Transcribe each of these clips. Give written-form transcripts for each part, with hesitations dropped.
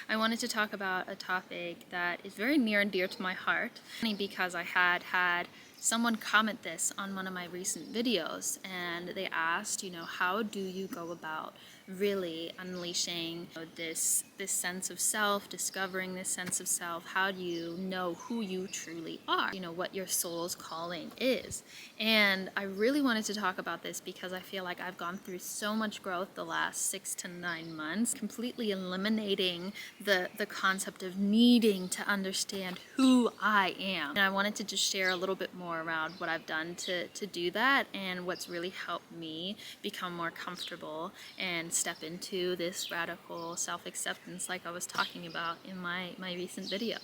I wanted to talk about a topic that is very near and dear to my heart, because I had someone comment this on one of my recent videos, and they asked, how do you go about really unleashing this sense of self, discovering this sense of self? How do you know who you truly are? What your soul's calling is. And I really wanted to talk about this because I feel like I've gone through so much growth the last 6 to 9 months, completely eliminating the concept of needing to understand who I am. And I wanted to just share a little bit more around what I've done to do that, and what's really helped me become more comfortable and step into this radical self-acceptance like I was talking about in my recent video.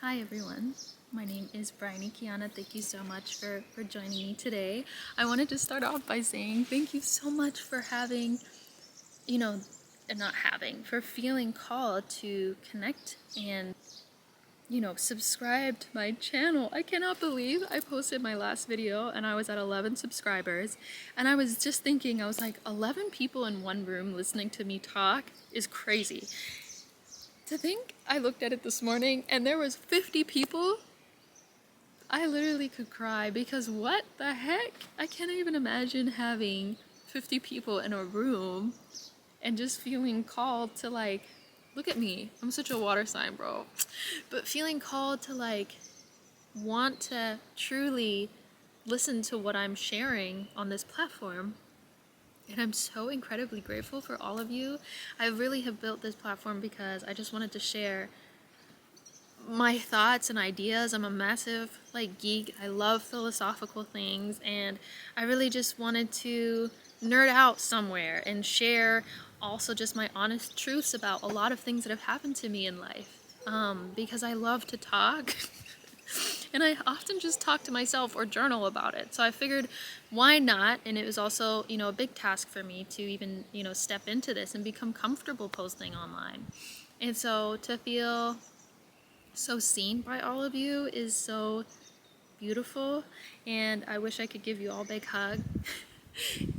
Hi everyone, my name is Bryony Kiana. Thank you so much for joining me today. I wanted to start off by saying thank you so much for for feeling called to connect and subscribe to my channel. I cannot believe I posted my last video and I was at 11 subscribers, and I was just thinking, I was like, 11 people in one room listening to me talk is crazy. To think I looked at it this morning and there was 50 people, I literally could cry, because what the heck? I can't even imagine having 50 people in a room and just feeling called to look at me, I'm such a water sign, bro. But feeling called to want to truly listen to what I'm sharing on this platform. And I'm so incredibly grateful for all of you. I really have built this platform because I just wanted to share my thoughts and ideas. I'm a massive geek. I love philosophical things, and I really just wanted to nerd out somewhere and share also just my honest truths about a lot of things that have happened to me in life, because I love to talk and I often just talk to myself or journal about it. So I figured, why not? And it was also a big task for me to even step into this and become comfortable posting online. And so to feel so seen by all of you is so beautiful, and I wish I could give you all a big hug.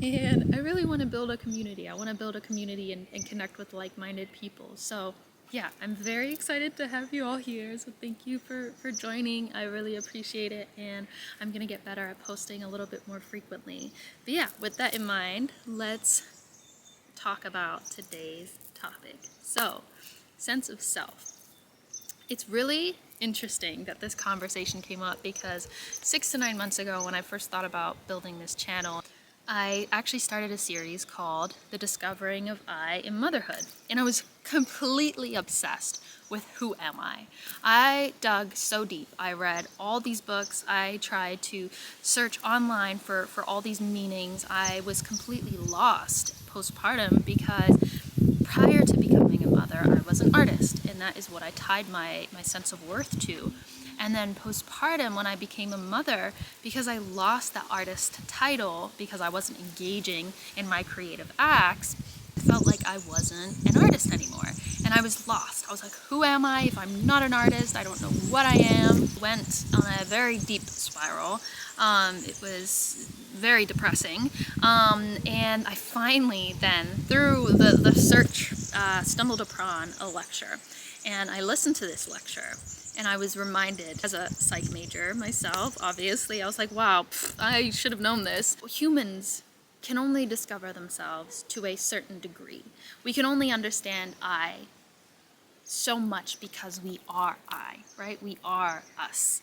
And I really want to build a community. I want to build a community and connect with like-minded people. So yeah, I'm very excited to have you all here. So thank you for joining. I really appreciate it, and I'm going to get better at posting a little bit more frequently. But yeah, with that in mind, let's talk about today's topic. So, sense of self. It's really interesting that this conversation came up because 6 to 9 months ago, when I first thought about building this channel, I actually started a series called The Discovering of I in Motherhood, and I was completely obsessed with who am I. I dug so deep. I read all these books. I tried to search online for all these meanings. I was completely lost postpartum because prior to becoming a mother, I was an artist, and that is what I tied my sense of worth to. And then postpartum, when I became a mother, because I lost that artist title because I wasn't engaging in my creative acts, I felt like I wasn't an artist anymore. And I was lost. I was like, who am I if I'm not an artist? I don't know what I am. Went on a very deep spiral. It was very depressing. And I finally then, through the search, stumbled upon a lecture. And I listened to this lecture. And I was reminded, as a psych major myself, obviously, I was like, wow, I should have known this. Humans can only discover themselves to a certain degree. We can only understand I so much because we are I, right? We are us.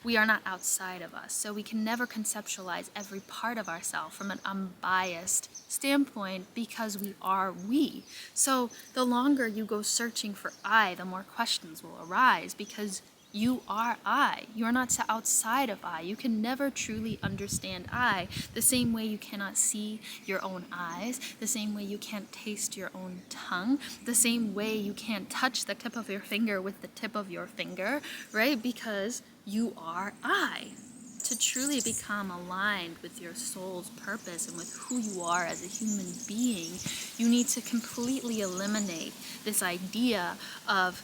We are not outside of us, so we can never conceptualize every part of ourselves from an unbiased standpoint because we are we. So the longer you go searching for I, the more questions will arise, because you are I. You are not outside of I. You can never truly understand I, the same way you cannot see your own eyes, the same way you can't taste your own tongue, the same way you can't touch the tip of your finger with the tip of your finger, right? Because you are I. To truly become aligned with your soul's purpose and with who you are as a human being, you need to completely eliminate this idea of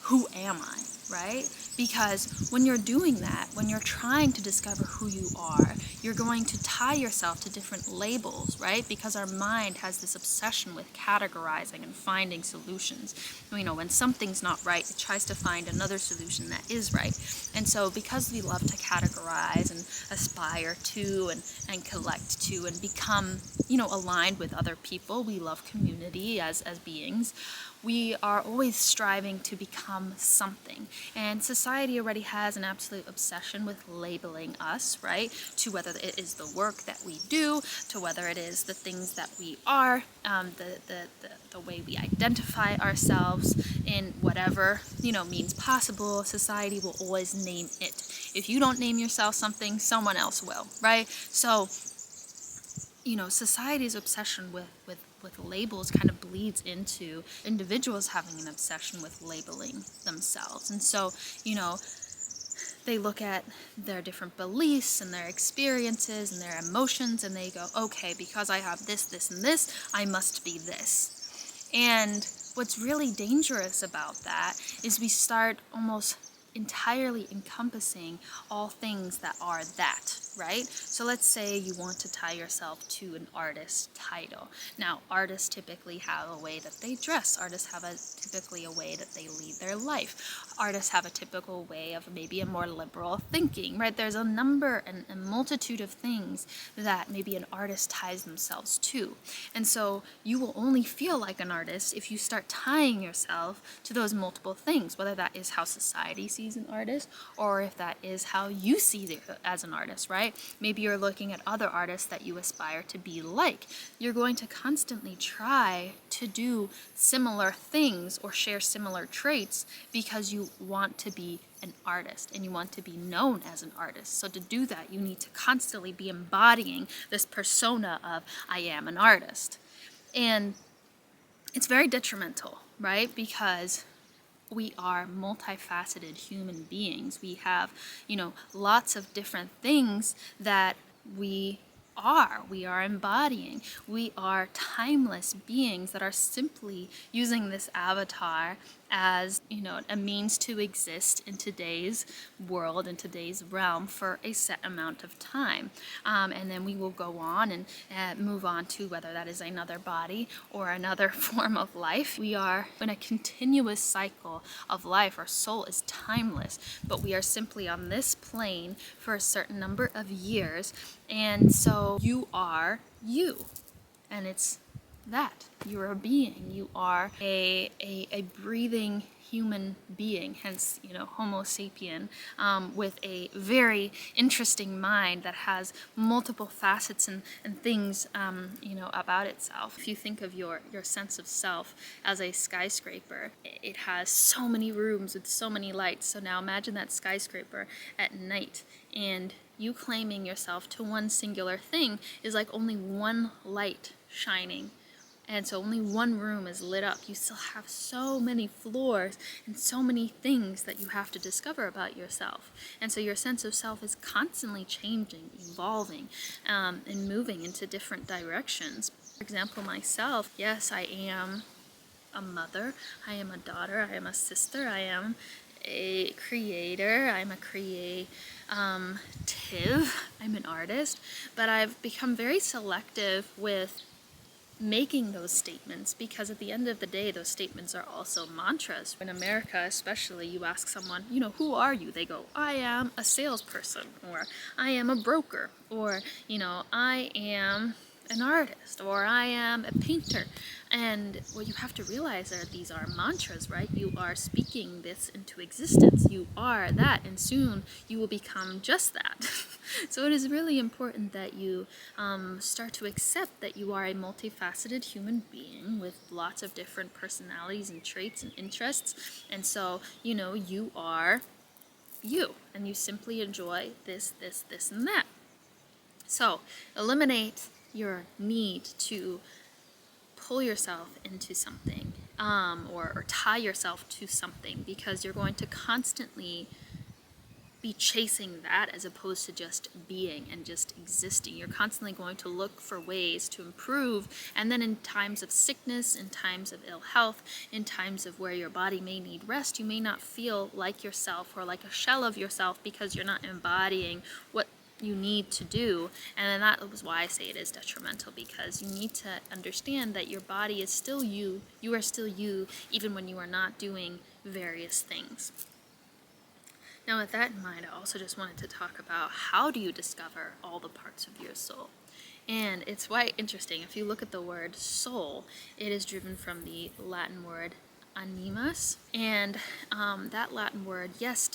who am I, right? Because when you're doing that, when you're trying to discover who you are, you're going to tie yourself to different labels, right? Because our mind has this obsession with categorizing and finding solutions. You know, when something's not right, it tries to find another solution that is right. And so because we love to categorize and aspire to and collect to and become, you know, aligned with other people, we love community as beings, we are always striving to become something. And society already has an absolute obsession with labeling us, right? To whether it is the work that we do, to whether it is the things that we are, the way we identify ourselves in whatever, you know, means possible. Society will always name it. If you don't name yourself something, someone else will, right? So, you know, society's obsession with labels kind of bleeds into individuals having an obsession with labeling themselves. And so, you know, they look at their different beliefs and their experiences and their emotions, and they go, okay, because I have this, this, and this, I must be this. And what's really dangerous about that is we start almost entirely encompassing all things that are that, right? So let's say you want to tie yourself to an artist title. Now, artists typically have a way that they dress. Artists have typically a way that they lead their life. Artists have a typical way of maybe a more liberal thinking, right? There's a number and a multitude of things that maybe an artist ties themselves to. And so you will only feel like an artist if you start tying yourself to those multiple things, whether that is how society sees an artist or if that is how you see it as an artist, right? Maybe you're looking at other artists that you aspire to be like. You're going to constantly try to do similar things or share similar traits because you want to be an artist and you want to be known as an artist. So to do that, you need to constantly be embodying this persona of I am an artist. And it's very detrimental, right? Because we are multifaceted human beings. We have, you know, lots of different things that we are embodying. We are timeless beings that are simply using this avatar as, you know, a means to exist in today's world, in today's realm for a set amount of time. And then we will go on and move on to whether that is another body or another form of life. We are in a continuous cycle of life. Our soul is timeless, but we are simply on this plane for a certain number of years. And so you are you. And it's that. You're a being. You are a breathing human being, hence, you know, Homo sapien, with a very interesting mind that has multiple facets and things, you know, about itself. If you think of your sense of self as a skyscraper, it has so many rooms with so many lights. So now imagine that skyscraper at night, and you claiming yourself to one singular thing is like only one light shining. And so only one room is lit up. You still have so many floors and so many things that you have to discover about yourself. And so your sense of self is constantly changing, evolving, and moving into different directions. For example, myself, yes, I am a mother, I am a daughter, I am a sister, I am a creator, I'm a creative, I'm an artist, but I've become very selective with making those statements, because at the end of the day, those statements are also mantras. In America especially, you ask someone, you know, who are you? They go, I am a salesperson, or I am a broker, or, you know, I am an artist, or I am a painter. And what you have to realize are these are mantras, right? You are speaking this into existence. You are that, and soon you will become just that. So it is really important that you start to accept that you are a multifaceted human being with lots of different personalities and traits and interests. And so, you know, you are you, and you simply enjoy this, this, this, and that. So eliminate your need to pull yourself into something, or tie yourself to something, because you're going to constantly be chasing that as opposed to just being and just existing. You're constantly going to look for ways to improve, and then in times of sickness, in times of ill health, in times of where your body may need rest, you may not feel like yourself or like a shell of yourself because you're not embodying what you need to do. And then that was why I say it is detrimental, because you need to understand that your body is still you. You are still you, even when you are not doing various things. Now, with that in mind, I also just wanted to talk about how do you discover all the parts of your soul. And it's quite interesting. If you look at the word soul, it is driven from the Latin word animus, and that Latin word, yes,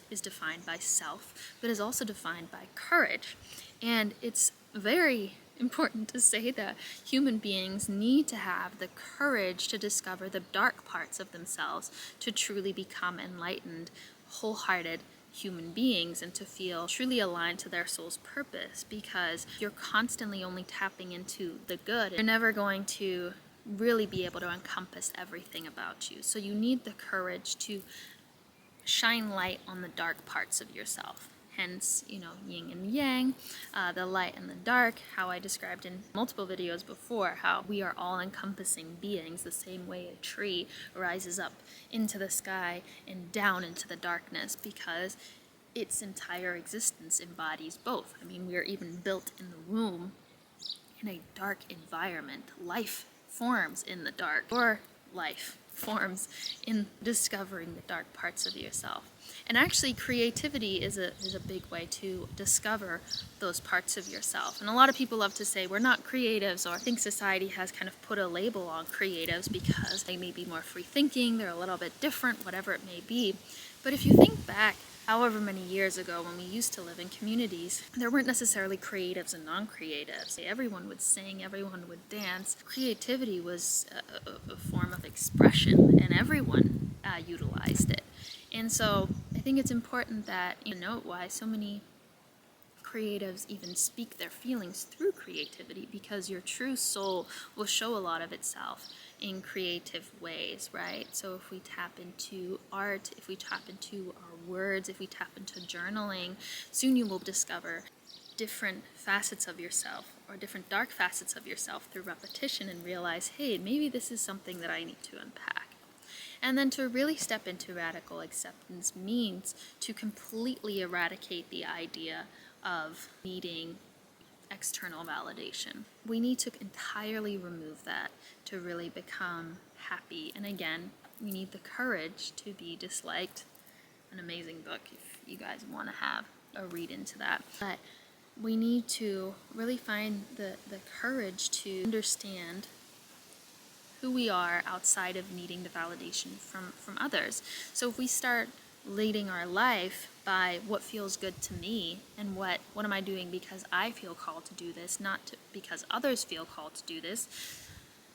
is defined by self, but is also defined by courage. And it's very important to say that human beings need to have the courage to discover the dark parts of themselves to truly become enlightened, wholehearted human beings, and to feel truly aligned to their soul's purpose, because you're constantly only tapping into the good. You're never going to really be able to encompass everything about you. So you need the courage to shine light on the dark parts of yourself. Hence, yin and yang, the light and the dark, how I described in multiple videos before, how we are all encompassing beings the same way a tree rises up into the sky and down into the darkness, because its entire existence embodies both. I mean, we are even built in the womb in a dark environment. Life forms in the dark, or life forms in discovering the dark parts of yourself. And actually, creativity is a big way to discover those parts of yourself. And a lot of people love to say we're not creatives, or I think society has kind of put a label on creatives because they may be more free thinking, they're a little bit different, whatever it may be. But if you think back however many years ago when we used to live in communities, there weren't necessarily creatives and non-creatives. Everyone would sing, everyone would dance. Creativity was a form of expression, and everyone utilized it. And so I think it's important that you note why so many creatives even speak their feelings through creativity, because your true soul will show a lot of itself in creative ways, right? So if we tap into art, if we tap into our words, if we tap into journaling, soon you will discover different facets of yourself, or different dark facets of yourself through repetition, and realize, hey, maybe this is something that I need to unpack. And then to really step into radical acceptance means to completely eradicate the idea of needing external validation. We need to entirely remove that to really become happy. And again, we need the courage to be disliked. An amazing book if you guys want to have a read into that. But we need to really find the courage to understand who we are outside of needing the validation from others. So if we start leading our life by what feels good to me, and what am I doing because I feel called to do this, not because others feel called to do this,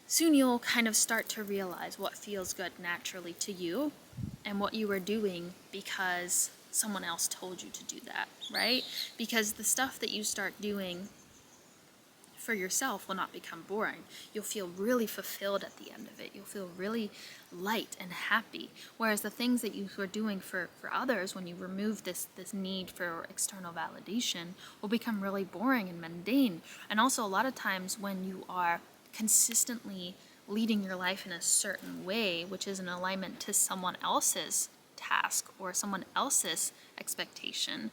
soon you'll kind of start to realize what feels good naturally to you and what you are doing because someone else told you to do that, right? Because the stuff that you start doing for yourself will not become boring. You'll feel really fulfilled at the end of it. You'll feel really light and happy. Whereas the things that you are doing for others, when you remove this need for external validation, will become really boring and mundane. And also a lot of times when you are consistently leading your life in a certain way, which is in alignment to someone else's task or someone else's expectation,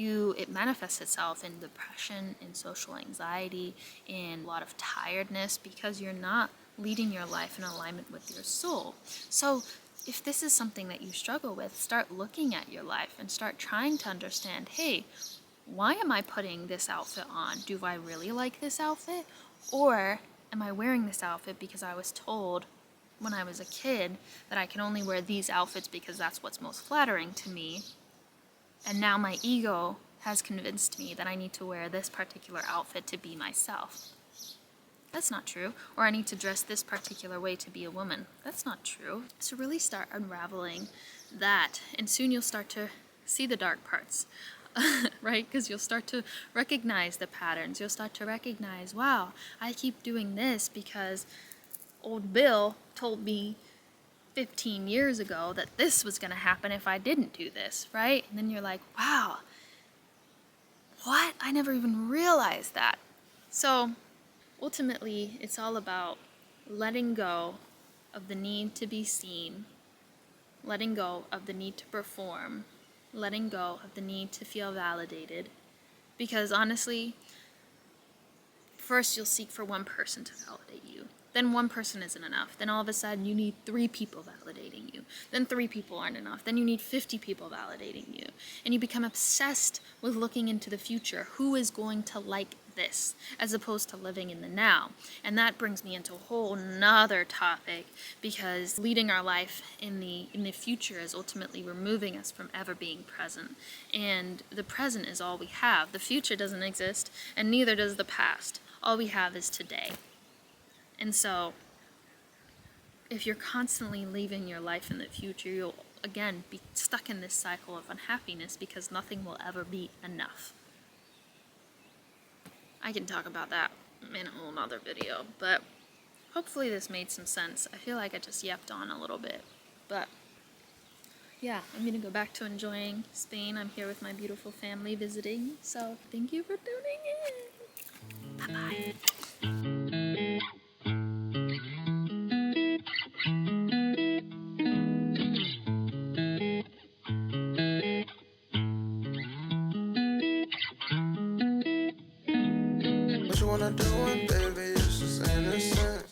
it manifests itself in depression, in social anxiety, in a lot of tiredness, because you're not leading your life in alignment with your soul. So if this is something that you struggle with, start looking at your life and start trying to understand, hey, why am I putting this outfit on? Do I really like this outfit? Or am I wearing this outfit because I was told when I was a kid that I can only wear these outfits because that's what's most flattering to me? And now my ego has convinced me that I need to wear this particular outfit to be myself. That's not true. Or I need to dress this particular way to be a woman. That's not true. So really start unraveling that, and soon you'll start to see the dark parts, right? Because you'll start to recognize the patterns. You'll start to recognize, wow, I keep doing this because old Bill told me 15 years ago that this was going to happen if I didn't do this, right? And then you're like, wow, what? I never even realized that. So ultimately, it's all about letting go of the need to be seen, letting go of the need to perform, letting go of the need to feel validated. Because honestly, first you'll seek for one person to validate you. Then one person isn't enough. Then all of a sudden you need 3 people validating you. Then 3 people aren't enough. Then you need 50 people validating you. And you become obsessed with looking into the future. Who is going to like this? As opposed to living in the now. And that brings me into a whole nother topic, because leading our life in the future is ultimately removing us from ever being present. And the present is all we have. The future doesn't exist, and neither does the past. All we have is today. And so, if you're constantly leaving your life in the future, you'll again be stuck in this cycle of unhappiness, because nothing will ever be enough. I can talk about that in a whole nother video, but hopefully this made some sense. I feel like I just yapped on a little bit, but yeah, I'm gonna go back to enjoying Spain. I'm here with my beautiful family visiting, so thank you for tuning in. Bye-bye. What you wanna do when, baby, it's just innocent.